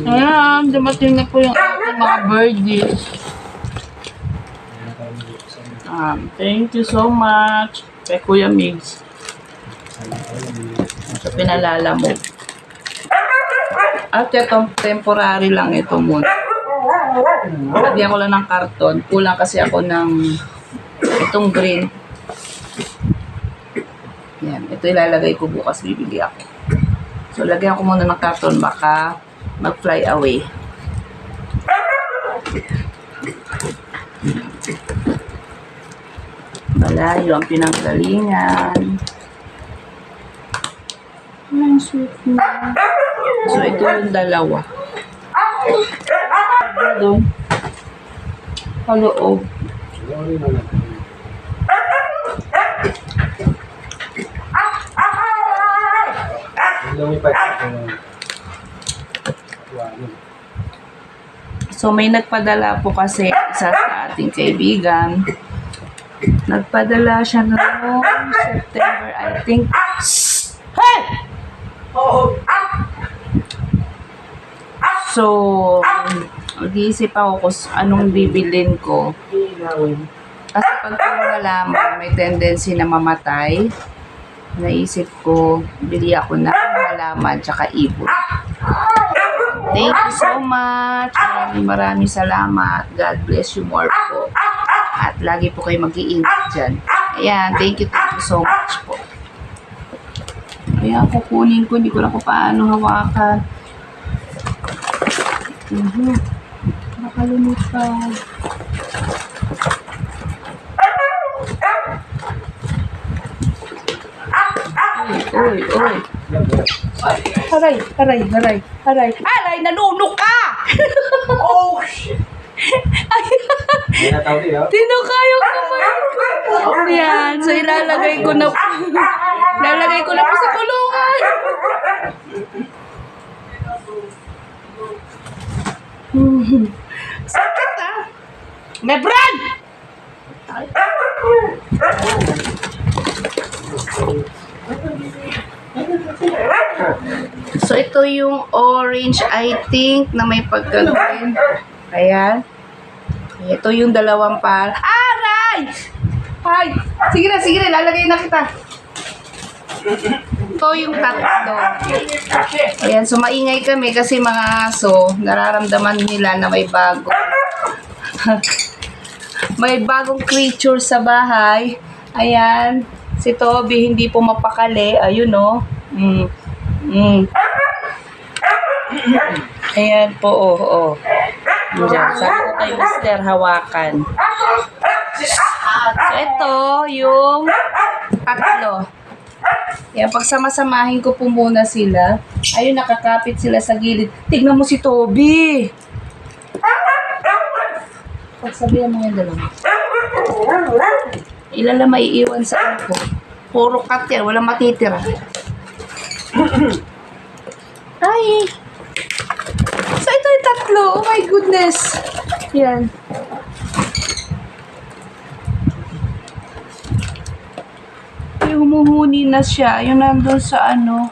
Ayan, dumating na po yung ating mga birdies. Thank you so much kay Kuya Migs sa pinalala mo. At itong temporary lang ito muna. Lagyan ko lang ng karton. Kulang kasi ako ng itong green. Yan. Ito ilalagay ko bukas. Bibili ako. So, lagyan ko muna ng karton. Baka mag-fly away. Malayo ang pinanggalingan. Ang sweet na. So, ito yung dalawa. Doon. Paloob. So, may nagpadala po kasi isa sa ating kaibigan. Nagpadala siya noong September, I think. Hey! So, mag-iisip ako kung anong bibilin ko. Kasi pag nalaman, may tendency na mamatay. Naisip ko, bili ako ng halaman tsaka ibon. Thank you so much. Maraming salamat. God bless you more po. At lagi po kayo mag-iingat dyan. Ayan, thank you so much po. Ayan, kukunin ko. Hindi ko na kung paano hawakan. Nakalumipad. Uy. Aray, nanunok ka! Oh, shit! Tinuka yung kamay ko. Yan. So, ilalagay ko na po. Ilalagay ko na po sa kulungan. Sakit ah. Mebran! So, ito yung orange, I think, na may pagkagawin. Ayan. Ito yung dalawang par. Aray! Ay! Sige na, lalagay na kita. Ito yung tatlo. Ayan, so maingay kami kasi mga aso, nararamdaman nila na may bago. May bagong creature sa bahay. Ayan. Si Toby hindi po mapakali. Ayun o. Ayan po, oh. Diyan. Sabi ko kay Mister, hawakan. So, ito yung tatlo. Yan, pagsama-samahin ko po muna sila. Ayun, nakakapit sila sa gilid. Tignan mo si Toby. Pagsabihan mo yung dalawa. Ilan lang maiiwan sa ako. Puro cut yan, walang matitira. Ay! So, ito yung tatlo. Oh my goodness. Yan. Yung humuhuni na siya. Yung nandun sa ano.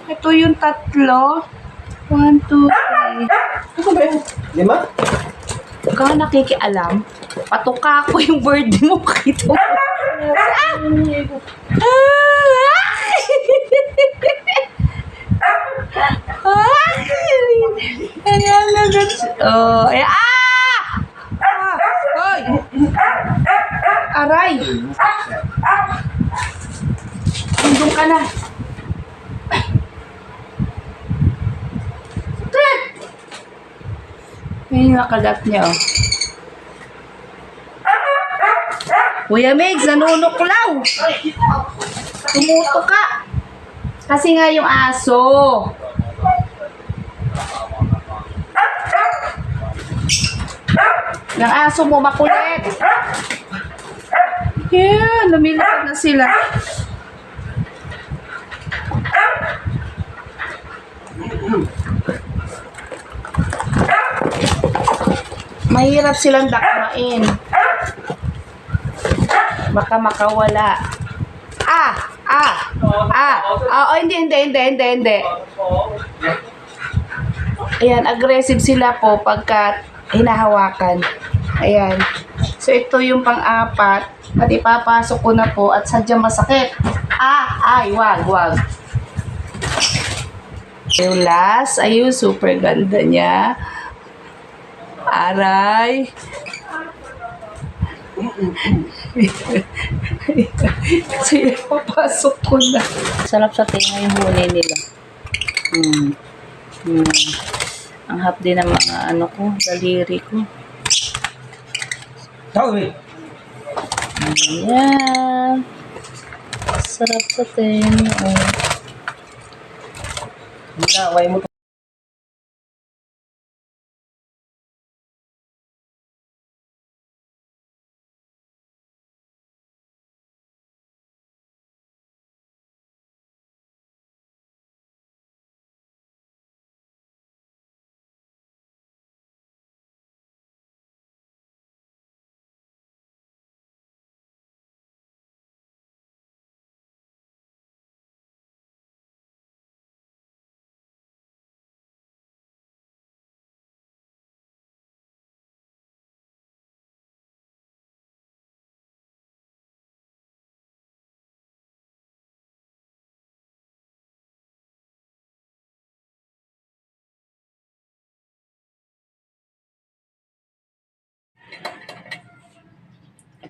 Ito yung tatlo. 1, 2, 3. Ano ba yun? 5? Huwag ka nakikialam. Patuka ko yung bird mo. Kita mo. Ayan na siya. Oh, ayan. Hoy! Aray! Tundong ka na. Ayan yung nakalat niya, oh. Kuya Migs, nanunuklaw. Tumuto ka. Kasi nga yung aso. Yung aso mo makulit. Yeah, lumilipad na sila. Mahirap silang dakmain. Baka makawala. Oh, hindi. Ayan, aggressive sila po pagka hinahawakan. Ayan. So, ito yung pang-apat. At ipapasok ko na po at sadyang masakit. Ay, wag. Yung last, ayun, super ganda niya. Aray. Kasi papasok ko na. Sarap sa tinga yung huni nila. Ang hapdi ng mga ano ko, daliri ko. Tawid. Ayan. Sarap sa tinga. Naway mo.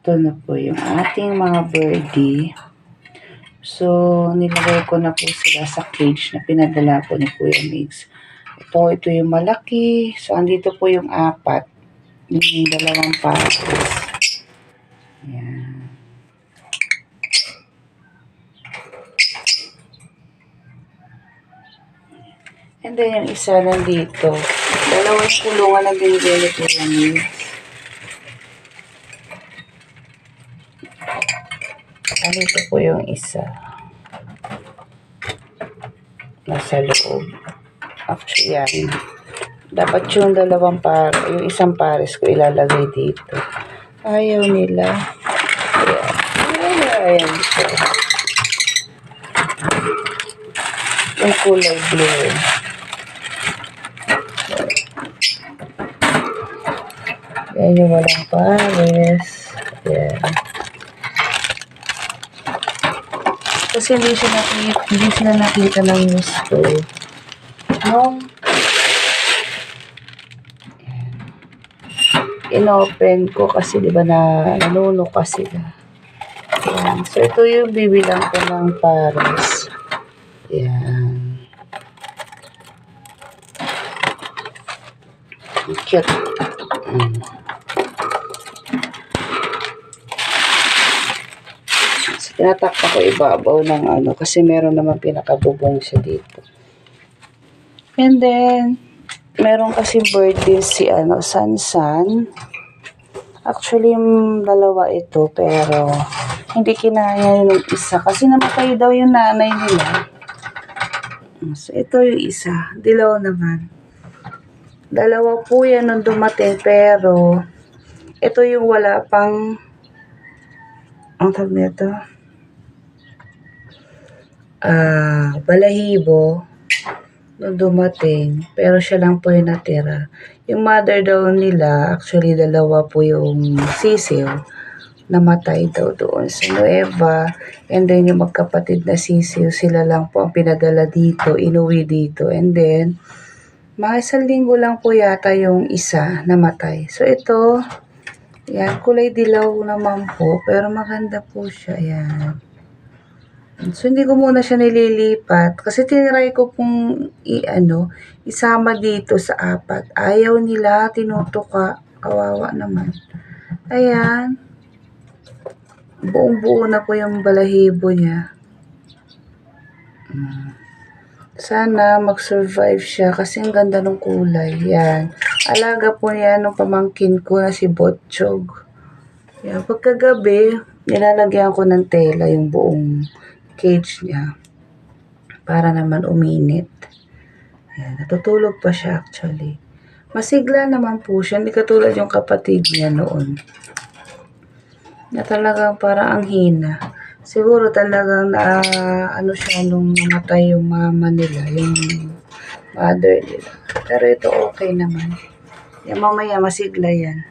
Ito na po yung ating mga birdie. So, nilagay ko na po sila sa cage na pinadala po ni Kuya Mix. Ito yung malaki. So, andito po yung apat. Yung dalawang pares. Ayan. And then, yung isa nandito. Dalawang kulungan na binigay ni Kuya Mix. Andito po yung isa. Nasa loob. Actually, yan. Dapat yung dalawang yung isang pares ko ilalagay dito. Ayaw nila. Ayan. Yung kulay blue. Yan yung walang pares. Ayan. Kasi hindi sila nakita ng gusto. No? Inopen ko kasi di ba nanunuka sila. Ayan. So, ito yung bibilang ko ng pares. Ayan. Cute. Tinatakpa ko ibabaw ng ano kasi meron naman pinakabubong siya dito. And then, meron kasi bird din si Sansan. Actually, dalawa ito pero hindi kinaya yung isa kasi namatay daw yung nanay nila. So, ito yung isa. Dilaw naman. Dalawa po yan nung dumating pero ito yung wala pang ang tawag nito balahibo nung dumating pero siya lang po yung natira. Yung mother daw nila, actually dalawa po yung sisiw, namatay daw doon sa Nueva, and then yung magkapatid na sisiw, sila lang po ang pinadala dito, inuwi dito, and then mga 1 linggo lang po yata yung isa namatay. So ito, yan, kulay dilaw naman po, pero maganda po siya, yan. So, hindi ko muna siya nililipat. Kasi tinry ko pong isama dito sa apat. Ayaw nila, tinutuka. Kawawa naman. Ayan. Buong-buo na po yung balahibo niya. Sana mag-survive siya kasi ang ganda ng kulay. Yan. Alaga po niya nung pamangkin ko na si Botchog. Yan. Pagkagabi, nilalagyan ko ng tela yung buong cage niya para naman uminit. Ayan, natutulog pa siya actually. Masigla naman po siya, hindi katulad yung kapatid niya noon. Na talagang parang ang hina. Siguro talagang siya nung namatay yung mama nila, yung mother nila. Pero ito okay naman. Yan, mamaya masigla yan.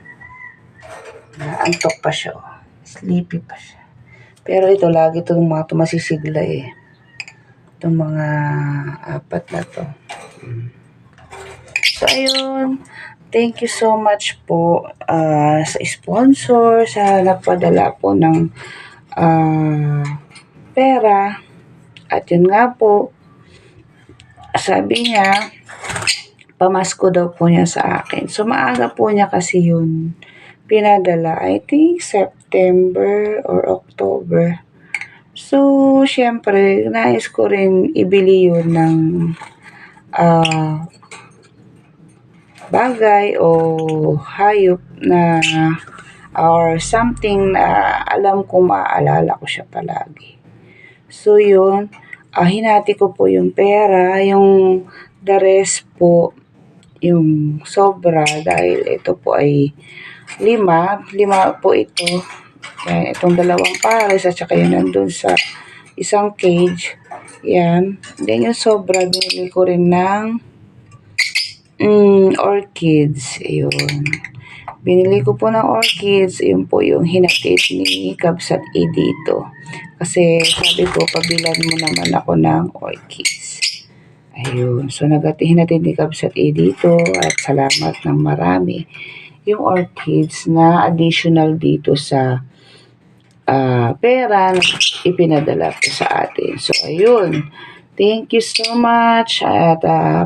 Antok pa siya. Oh. Sleepy pa siya. Pero ito, lagi itong mga masisigla eh. Itong mga apat na to. So, ayun. Thank you so much po sa sponsor, sa nagpadala po ng pera. At yun nga po, sabi niya, pamasko daw po niya sa akin. So, maaga po niya kasi yun pinadala. I think September or October. So, syempre, nais ko rin ibili yun ng bagay o hayop na or something na alam ko maaalala ko siya palagi. So, yun. Hinati ko po yung pera. Yung the rest po, yung sobra, dahil ito po ay 5 po ito. Yan, itong 2 pares at saka yun nandun sa isang cage. Yan. Then yung sobra, binili ko rin ng orchids. Ayun. Binili ko po ng orchids. Yun po yung hinatid ni Kabsat E dito. Kasi sabi ko, pabilan mo naman ako ng orchids. Ayun. So, hinatid ni Kabsat E dito. At salamat ng marami. Yung orchids na additional dito sa pera na ipinadala ko sa atin. So, ayun. Thank you so much. At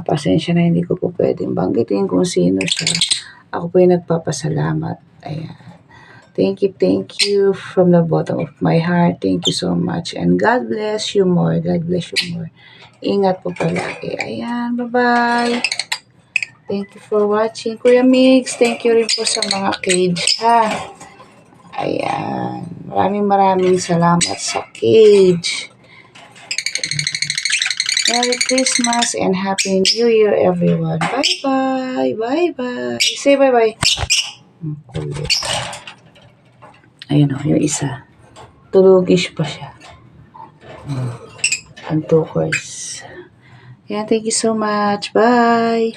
pasensya na hindi ko po pwedeng banggitin kung sino siya. Ako po yung nagpapasalamat. Ayan. Thank you from the bottom of my heart. Thank you so much. And God bless you more. God bless you more. Ingat po palagi. Ayan. Bye-bye. Thank you for watching. Kuya Mix, thank you rin po sa mga cage, ha? Ayan. Maraming salamat sa cage. Merry Christmas and Happy New Year, everyone. Bye-bye. Bye-bye. Say bye-bye. Kulit. Ayun o, yung isa. Tulugish pa siya. Ang 2 course. Yeah, thank you so much. Bye.